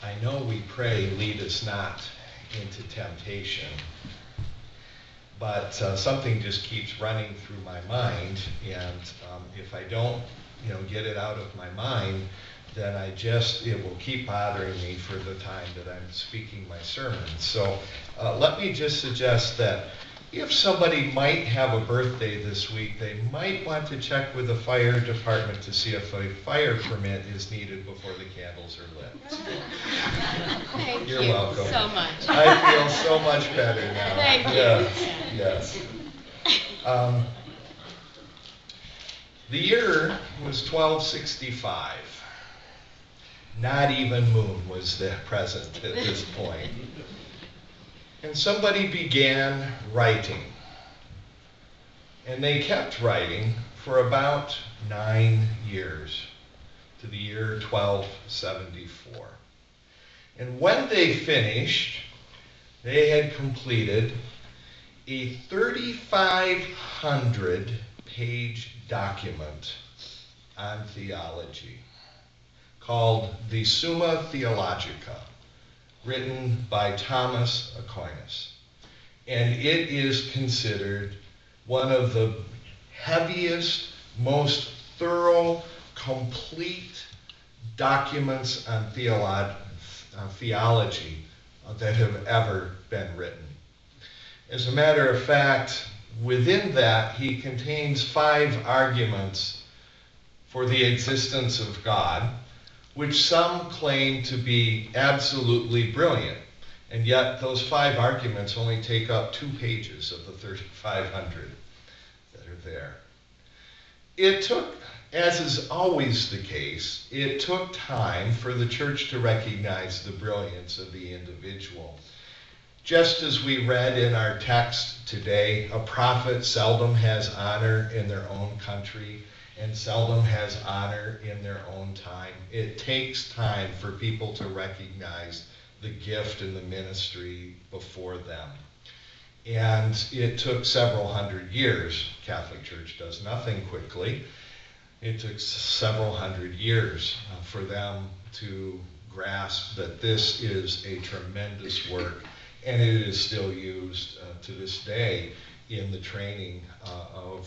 I know we pray, lead us not into temptation, but something just keeps running through my mind, and if I don't, get it out of my mind, then it will keep bothering me for the time that I'm speaking my sermon. So let me just suggest that if somebody might have a birthday this week, they might want to check with the fire department to see if a fire permit is needed before the candles are lit. Thank You're you welcome. so much. I feel so much better now. Thank you. Yes. The year was 1265. Not even moon was present at this point. And somebody began writing. And they kept writing for about 9 years, to the year 1274. And when they finished, they had completed a 3,500 page document on theology called the Summa Theologica, written by Thomas Aquinas. And it is considered one of the heaviest, most thorough, complete documents on theology that have ever been written. As a matter of fact, within that, he contains 5 arguments for the existence of God, which some claim to be absolutely brilliant. And yet those 5 arguments only take up 2 pages of the 3,500 that are there. It took, as is always the case, it took time for the church to recognize the brilliance of the individual. Just as we read in our text today, a prophet seldom has honor in their own country and seldom has honor in their own time. It takes time for people to recognize the gift and the ministry before them. And it took several hundred years. Catholic Church does nothing quickly. It took several hundred years for them to grasp that this is a tremendous work, and it is still used to this day in the training of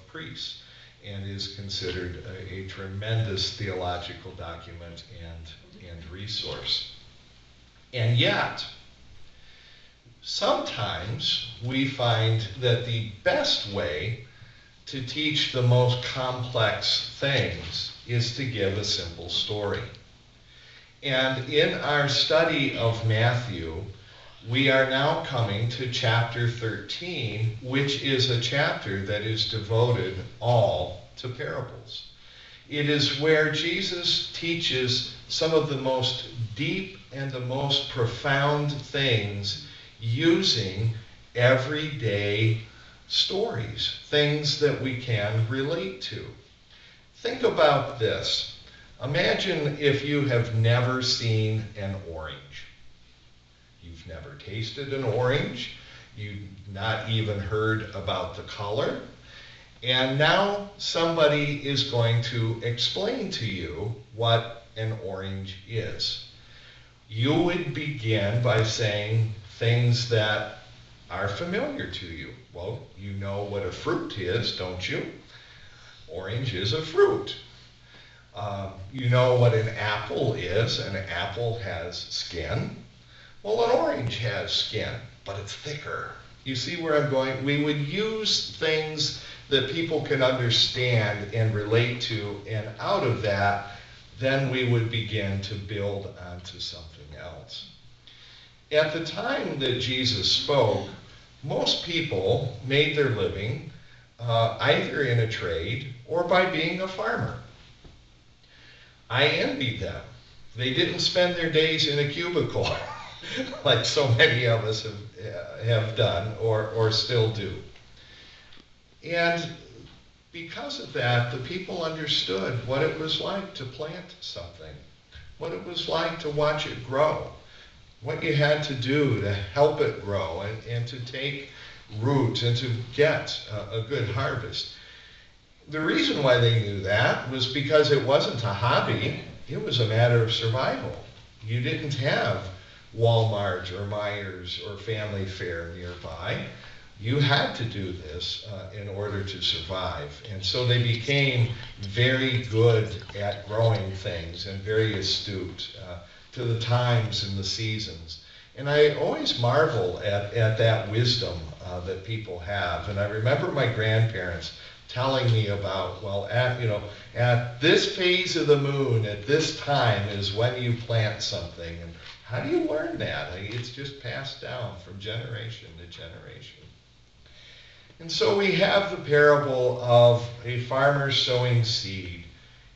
priests, and is considered a tremendous theological document and resource. And yet, sometimes we find that the best way to teach the most complex things is to give a simple story. And in our study of Matthew, we are now coming to chapter 13, which is a chapter that is devoted all to parables. It is where Jesus teaches some of the most deep and the most profound things using everyday stories, things that we can relate to. Think about this. Imagine if you have never seen an orange. You've never tasted an orange. You've not even heard about the color. And now somebody is going to explain to you what an orange is. You would begin by saying things that are familiar to you. Well, you know what a fruit is, don't you? Orange is a fruit. You know what an apple is. An apple has skin. Well, an orange has skin, but it's thicker. You see where I'm going? We would use things that people can understand and relate to, and out of that, then we would begin to build onto something else. At the time that Jesus spoke, most people made their living either in a trade or by being a farmer. I envied them. They didn't spend their days in a cubicle like so many of us have done or still do. And because of that, the people understood what it was like to plant something, what it was like to watch it grow, what you had to do to help it grow and to take root and to get a good harvest. The reason why they knew that was because it wasn't a hobby, it was a matter of survival. You didn't have Walmart or Myers or Family Fare nearby. You had to do this in order to survive. And so they became very good at growing things and very astute to the times and the seasons. And I always marvel at that wisdom that people have. And I remember my grandparents telling me about, well, at this phase of the moon, at this time is when you plant something. And how do you learn that? It's just passed down from generation to generation. And so we have the parable of a farmer sowing seed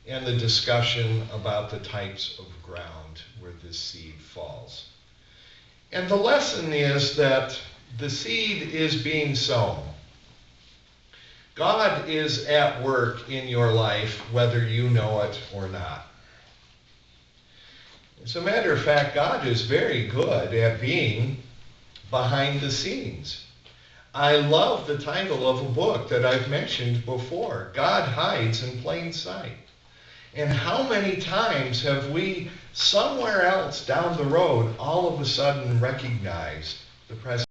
and the discussion about the types of ground where this seed falls. And the lesson is that the seed is being sown. God is at work in your life whether you know it or not. As a matter of fact, God is very good at being behind the scenes. I love the title of a book that I've mentioned before, God Hides in Plain Sight. And how many times have we, somewhere else down the road, all of a sudden recognized the presence